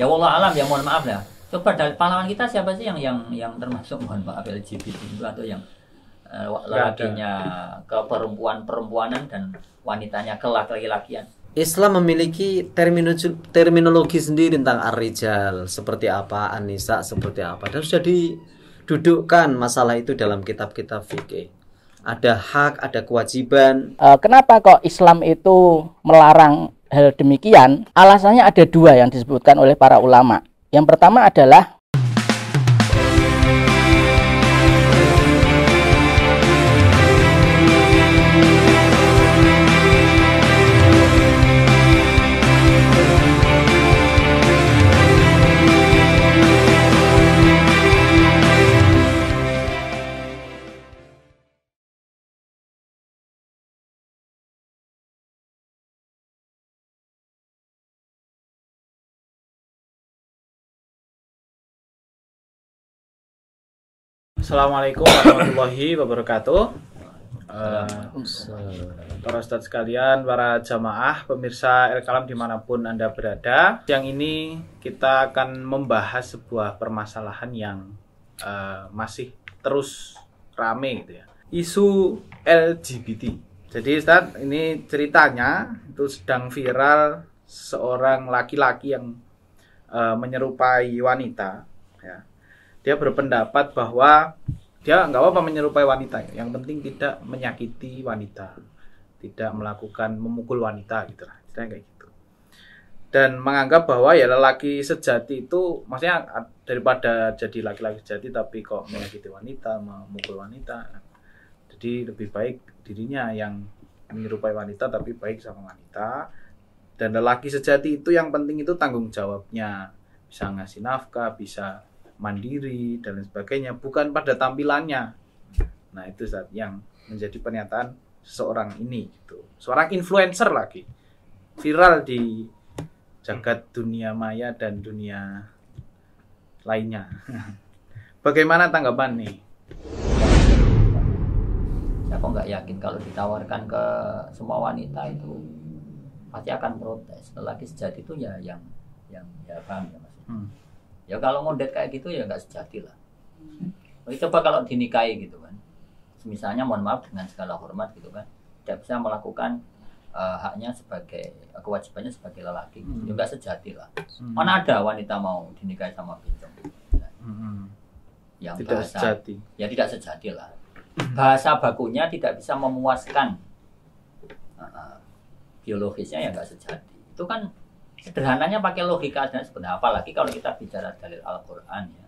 Ya wallah alam, ya mohon maaf ya. Coba dari pahlawan kita siapa sih yang termasuk mohon maaf LGBT itu, atau yang lelakinya ke perempuanan dan wanitanya ke laki-lakian. Islam memiliki terminologi sendiri tentang ar-rijal seperti apa, an-nisa seperti apa, dan sudah didudukkan masalah itu dalam kitab-kitab fikih. Ada hak, ada kewajiban. Kenapa kok Islam itu melarang hal demikian? Alasannya ada dua yang disebutkan oleh para ulama. Yang pertama adalah Assalamualaikum warahmatullahi wabarakatuh. Para ustadz sekalian, para jamaah, pemirsa El-Kalam dimanapun Anda berada. Yang ini kita akan membahas sebuah permasalahan yang masih terus rame gitu ya. Isu LGBT. Jadi Ustadz, ini ceritanya itu sedang viral seorang laki-laki yang menyerupai wanita ya. Dia berpendapat bahwa dia nggak apa-apa menyerupai wanita, yang penting tidak menyakiti wanita, tidak melakukan memukul wanita gitu lah, kayak gitu. Dan menganggap bahwa ya lelaki sejati itu, maksudnya daripada jadi laki-laki sejati tapi kok menyakiti wanita, memukul wanita, jadi lebih baik dirinya yang menyerupai wanita tapi baik sama wanita. Dan lelaki sejati itu yang penting itu tanggung jawabnya, bisa ngasih nafkah, bisa mandiri dan lain sebagainya, bukan pada tampilannya. Nah itu saat yang menjadi pernyataan seseorang ini gitu. Seorang influencer lagi viral di jagat dunia maya dan dunia lainnya. Bagaimana tanggapan nih? Saya kok nggak yakin kalau ditawarkan ke semua wanita itu pasti akan protes. Lelaki sejati itu ya yang ya paham ya maksudnya. Ya kalau ngondet kayak gitu ya nggak sejati lah. Coba kalau dinikahi gitu kan, misalnya mohon maaf dengan segala hormat gitu kan, tidak bisa melakukan haknya sebagai kewajibannya sebagai lelaki, ya nggak sejati lah. Mana ada wanita mau dinikahi sama pincong? Yang tidak bahasa, sejati. Ya tidak sejati lah. Bahasa bakunya tidak bisa memuaskan biologisnya, ya nggak sejati. Itu kan sederhananya pakai logika dan sebenarnya, apalagi kalau kita bicara dalil Al-Qur'an ya.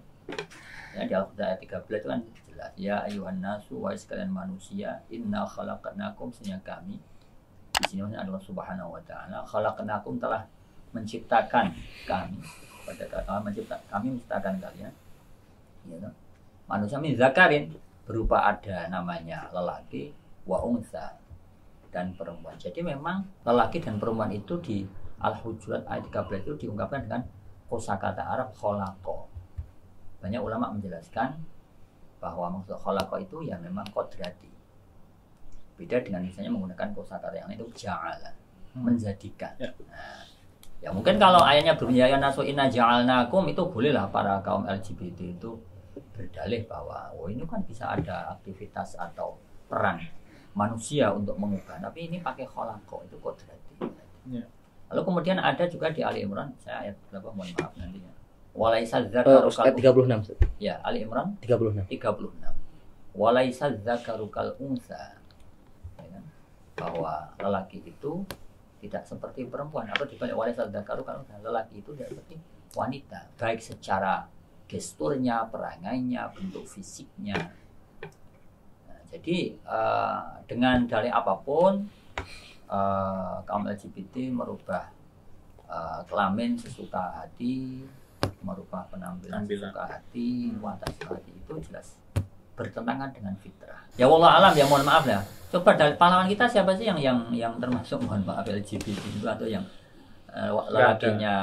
Ya di Al-Qur'an ayat 13 itu kan jelas, ya ayuhan nasu wahai sekalian manusia, inna khalaqnakum, sesungguhnya kami di sini Allah Subhanahu wa taala khalaqnakum telah menciptakan kami, pada kata kami menciptakan kalian ya, manusia min zakarin, berupa ada namanya lelaki, wa unsa, dan perempuan. Jadi memang lelaki dan perempuan itu di Al-Hujurat ayat 13 itu diungkapkan dengan kosakata Arab kholaqa. Banyak ulama menjelaskan bahwa maksud kholaqa itu ya memang kodrati. Beda dengan misalnya menggunakan kosakata yang itu ja'ala, menjadikan. Nah, ya mungkin kalau ayatnya berbunyi ya nasu inna ja'alnakum, itu bolehlah para kaum LGBT itu berdalih bahwa oh ini kan bisa ada aktivitas atau peran manusia untuk mengubah, tapi ini pakai kholaqa, itu kodrati. Ya. Lalu kemudian ada juga di Ali Imran, saya ayat berapa mohon maaf nanti ya. Walaisa dzakaru ayat 36. Ya, Ali Imran 36. Walaisa dzakaru kal unsa. Ya kan? Bahwa lelaki itu tidak seperti perempuan, atau dibalik walaisa dzakaru kal unsa, lelaki itu tidak seperti wanita, baik secara gesturnya, perangainya, bentuk fisiknya. Nah, jadi dengan dalil apapun kaum LGBT merubah kelamin sesuka hati, merubah penampilan sesuka hati, watak sesuka hati, itu jelas bertentangan dengan fitrah. Ya wallah alam, ya mohon maaf ya. Coba dari pahlawan kita siapa sih yang termasuk mohon maaf LGBT itu, atau yang lelakinya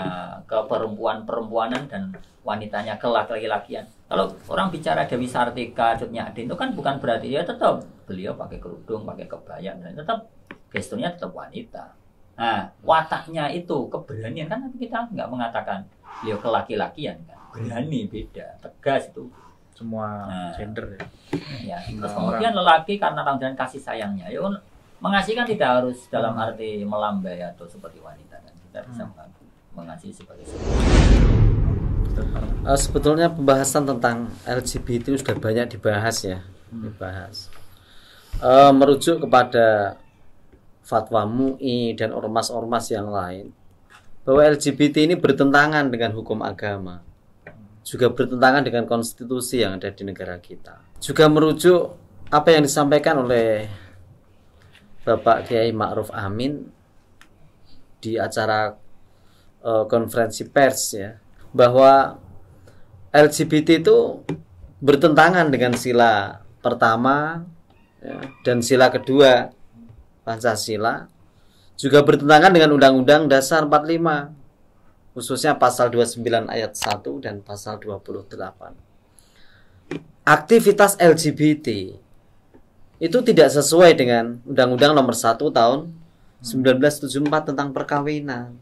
ke perempuanan dan wanitanya ke laki-lakian. Kalau orang bicara Dewi Sartika, Cut Nyadin, itu kan bukan berarti ya tetap beliau pakai kerudung, pakai kebaya, dan tetap gesturnya tetap wanita. Nah, wataknya itu keberanian kan, tapi kita nggak mengatakan beliau kelaki-lakian kan, berani beda, tegas itu. Semua gender ya. Ya, terus kemudian lelaki karena tanggung kasih sayangnya, ya mengasihi kan tidak harus dalam arti melambai atau seperti wanita kan, kita bisa mengasihi sebagai sebetulnya pembahasan tentang LGBT sudah banyak dibahas ya, merujuk kepada fatwa MUI dan ormas-ormas yang lain bahwa LGBT ini bertentangan dengan hukum agama, juga bertentangan dengan konstitusi yang ada di negara kita. Juga merujuk apa yang disampaikan oleh Bapak Kiai Ma'ruf Amin di acara konferensi pers ya, bahwa LGBT itu bertentangan dengan sila pertama ya, dan sila kedua Pancasila, juga bertentangan dengan Undang-Undang Dasar 45, khususnya pasal 29 ayat 1 dan pasal 28. Aktivitas LGBT itu tidak sesuai dengan Undang-Undang Nomor 1 Tahun 1974 tentang perkawinan.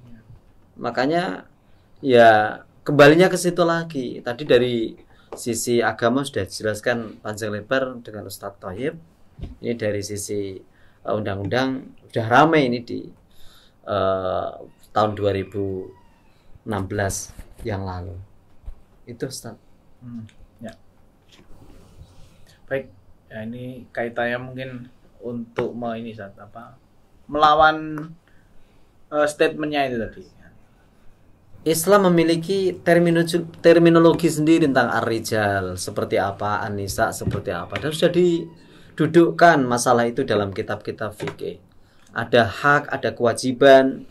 Makanya ya kembalinya ke situ lagi. Tadi dari sisi agama sudah dijelaskan panjang lebar dengan Ustadz Thoyib. Ini dari sisi undang-undang sudah ramai ini di tahun 2016 yang lalu. Itu Ustaz. Ya. Baik, ya ini kaitannya mungkin untuk melawan statementnya itu tadi. Islam memiliki terminologi sendiri tentang ar-rijal seperti apa, an-nisa seperti apa, dan sudah didudukkan masalah itu dalam kitab-kitab fikih. Ada hak, ada kewajiban,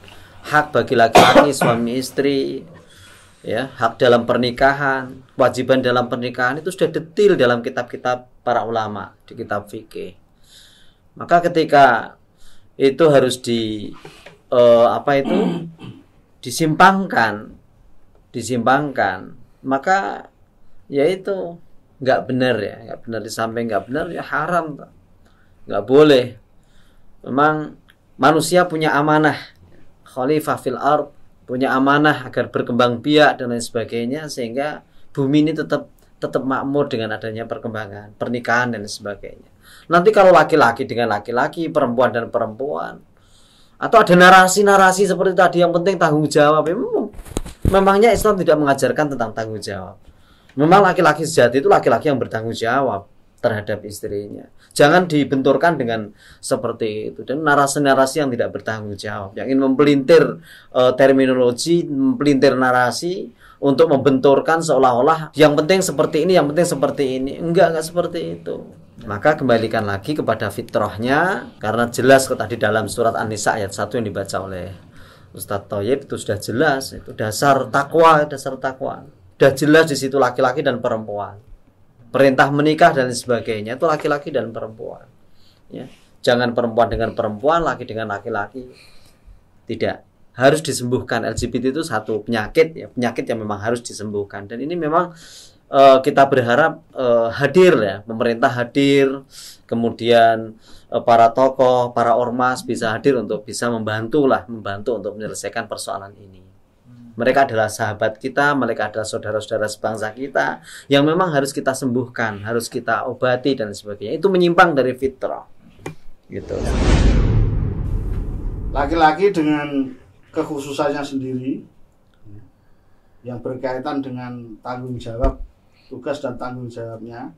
hak bagi laki-laki suami istri, ya, hak dalam pernikahan, kewajiban dalam pernikahan itu sudah detail dalam kitab-kitab para ulama di kitab fikih. Maka ketika itu harus disimpangkan, maka ya itu nggak benar ya, nggak benar, di samping nggak benar ya haram, nggak boleh. Memang manusia punya amanah, khalifah fil ard, punya amanah agar berkembang biak dan lain sebagainya, sehingga bumi ini tetap makmur dengan adanya perkembangan pernikahan dan sebagainya. Nanti kalau laki-laki dengan laki-laki, perempuan dan perempuan, atau ada narasi-narasi seperti tadi, yang penting tanggung jawab. Memangnya Islam tidak mengajarkan tentang tanggung jawab. Memang laki-laki sejati itu laki-laki yang bertanggung jawab terhadap istrinya. Jangan dibenturkan dengan seperti itu, dan narasi-narasi yang tidak bertanggung jawab, yang ingin mempelintir terminologi, mempelintir narasi untuk membenturkan seolah-olah yang penting seperti ini, yang penting seperti ini. Enggak seperti itu. Maka kembalikan lagi kepada fitrahnya, karena jelas tadi dalam surat An-Nisa ayat 1 yang dibaca oleh Ustadz Thoyib itu sudah jelas, itu dasar takwa. Sudah jelas di situ laki-laki dan perempuan. Perintah menikah dan sebagainya itu laki-laki dan perempuan. Ya. Jangan perempuan dengan perempuan, laki dengan laki-laki. Tidak. Harus disembuhkan. LGBT itu satu penyakit ya, penyakit yang memang harus disembuhkan. Dan ini memang kita berharap hadir ya, pemerintah hadir, kemudian para tokoh, para ormas bisa hadir untuk bisa membantu untuk menyelesaikan persoalan ini. Mereka adalah sahabat kita, mereka adalah saudara-saudara sebangsa kita yang memang harus kita sembuhkan, harus kita obati dan sebagainya. Itu menyimpang dari fitrah. Gitu. Laki-laki dengan kekhususannya sendiri yang berkaitan dengan tanggung jawab, tugas dan tanggung jawabnya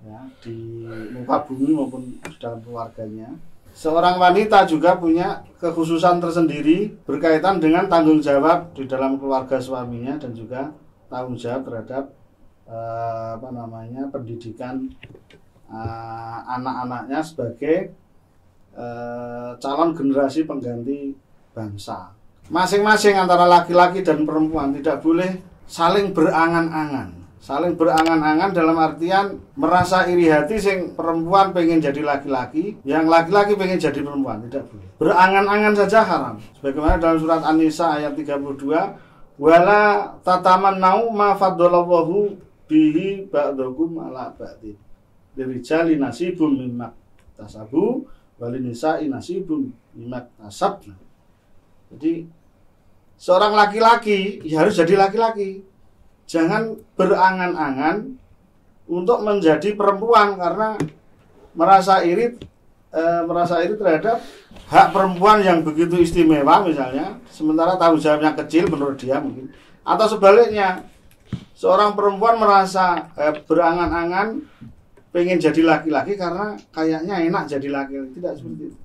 ya, di muka bumi maupun dalam keluarganya. Seorang wanita juga punya kekhususan tersendiri berkaitan dengan tanggung jawab di dalam keluarga suaminya, dan juga tanggung jawab terhadap pendidikan anak-anaknya sebagai calon generasi pengganti bangsa. Masing-masing antara laki-laki dan perempuan tidak boleh saling berangan-angan. Saling berangan-angan dalam artian merasa iri hati, sing perempuan pengen jadi laki-laki, yang laki-laki pengen jadi perempuan, tidak boleh. Berangan-angan saja haram. Sebagaimana dalam surat An-Nisa ayat 32, wala tatamannau ma faddalallahu bihi ba'dakum ala ba'din. Lirijali nasibum mimma tasabu walin nisa'i nasibum mimma tasabna. Jadi seorang laki-laki ya harus jadi laki-laki. Jangan berangan-angan untuk menjadi perempuan karena merasa iri terhadap hak perempuan yang begitu istimewa misalnya, sementara tanggung jawabnya kecil menurut dia mungkin. Atau sebaliknya, seorang perempuan merasa berangan-angan pengen jadi laki-laki karena kayaknya enak jadi laki-laki. Tidak seperti itu.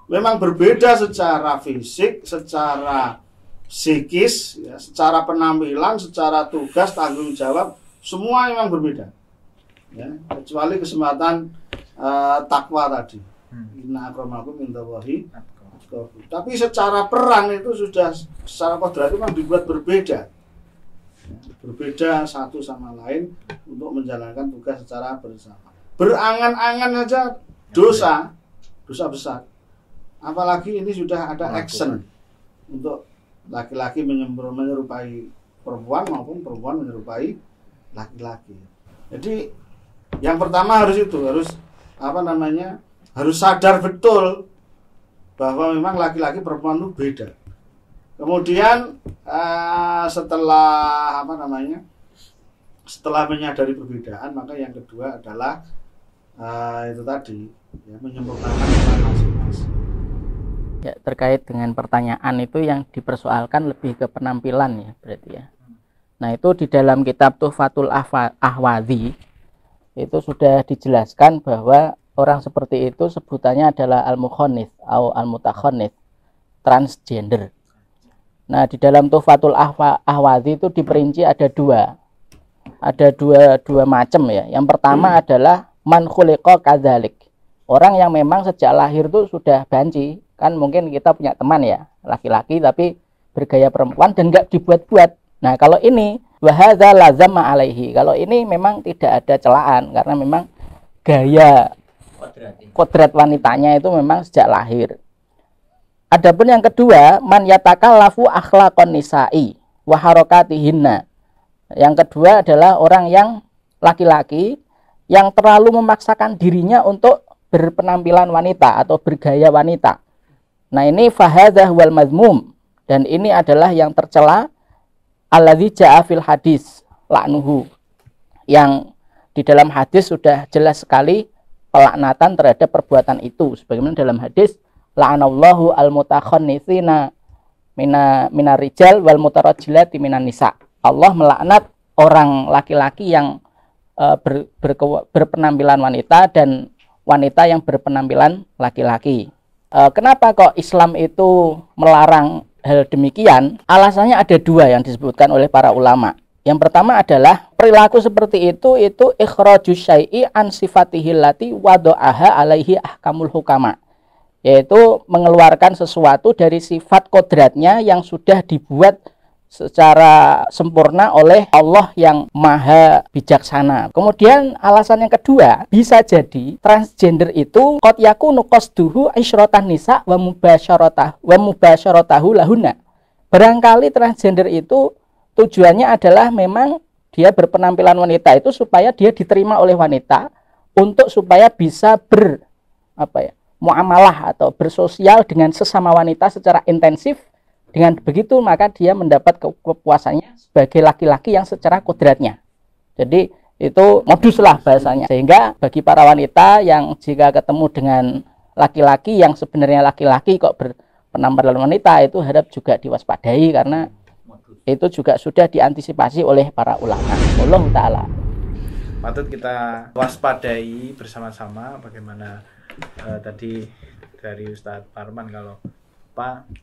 Memang berbeda secara fisik, secara psikis, ya, secara penampilan, secara tugas, tanggung jawab, semua memang berbeda. Ya, kecuali kesempatan takwa tadi. Inna akramakum indallahi atqakum. Tapi secara peran itu sudah secara kodrat memang dibuat berbeda. Ya, berbeda satu sama lain untuk menjalankan tugas secara bersama. Berangan-angan saja dosa besar. Apalagi ini sudah ada action untuk laki-laki menyerupai perempuan maupun perempuan menyerupai laki-laki. Jadi yang pertama harus harus sadar betul bahwa memang laki-laki perempuan itu beda. Kemudian setelah menyadari perbedaan, maka yang kedua adalah itu tadi ya, menyempurnakan peran masing-masing. Ya, terkait dengan pertanyaan itu yang dipersoalkan lebih ke penampilan ya berarti ya. Nah itu di dalam kitab Tuhfatul Ahwadhi itu sudah dijelaskan bahwa orang seperti itu sebutannya adalah al-mukhonith atau al-mutakhonith, transgender. Nah di dalam Tuhfatul Ahwadhi itu diperinci ada dua macam ya. Yang pertama adalah man khuliqa kadzalik, orang yang memang sejak lahir itu sudah banci. Kan mungkin kita punya teman ya laki-laki tapi bergaya perempuan dan nggak dibuat-buat. Nah kalau ini wahadza lazama alaihi, kalau ini memang tidak ada celaan karena memang gaya kodrat wanitanya itu memang sejak lahir. Adapun yang kedua, man yatakallafu akhlaqon nisa'i wa harakatihinna. Yang kedua adalah orang yang laki-laki yang terlalu memaksakan dirinya untuk berpenampilan wanita atau bergaya wanita. Nah ini fahadzah wal mazmum, dan ini adalah yang tercela, alladzi ja'a fil hadis la'nuhu, yang di dalam hadis sudah jelas sekali pelaknatan terhadap perbuatan itu, sebagaimana dalam hadis la'anallahu al-mutakhannitsina minar rijal wal mutarajjilati minan nisa. Allah melaknat orang laki-laki yang berpenampilan wanita dan wanita yang berpenampilan laki-laki. Kenapa kok Islam itu melarang hal demikian? Alasannya ada dua yang disebutkan oleh para ulama. Yang pertama adalah perilaku seperti itu ikhrajus syai'i an sifatihi allati wada'aha alaihi ahkamul hukama, yaitu mengeluarkan sesuatu dari sifat kodratnya yang sudah dibuat secara sempurna oleh Allah yang maha bijaksana. Kemudian alasan yang kedua, bisa jadi transgender itu qad yakunu qasduhu isyratan nisa wa mubasyaratahu lahunna. Barangkali transgender itu tujuannya adalah memang dia berpenampilan wanita itu supaya dia diterima oleh wanita, untuk supaya bisa muamalah atau bersosial dengan sesama wanita secara intensif. Dengan begitu maka dia mendapat kepuasannya sebagai laki-laki yang secara kodratnya. Jadi itu modus lah bahasanya. Sehingga bagi para wanita yang jika ketemu dengan laki-laki yang sebenarnya laki-laki kok berpenampilan wanita, itu harap juga diwaspadai karena itu juga sudah diantisipasi oleh para ulama. Wallahu ta'ala. Patut kita waspadai bersama-sama bagaimana tadi dari Ustadz Parman, kalau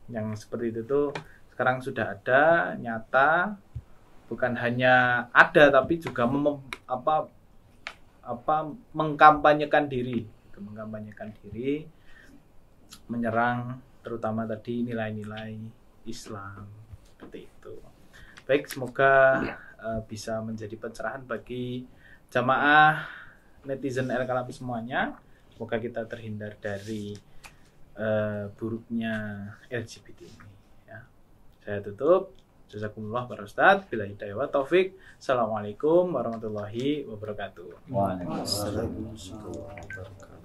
yang seperti itu tuh sekarang sudah ada, nyata, bukan hanya ada tapi juga mengkampanyekan diri, menyerang terutama tadi nilai-nilai Islam seperti itu. Baik, semoga bisa menjadi pencerahan bagi jamaah netizen El-Kalam semuanya. Semoga kita terhindar dari buruknya LGBT ini ya. Saya tutup. Jazakumullah para Ustadz. Bila hidayah wa taufik. Assalamualaikum warahmatullahi wabarakatuh. Waalaikumsalam. Waalaikumsalam.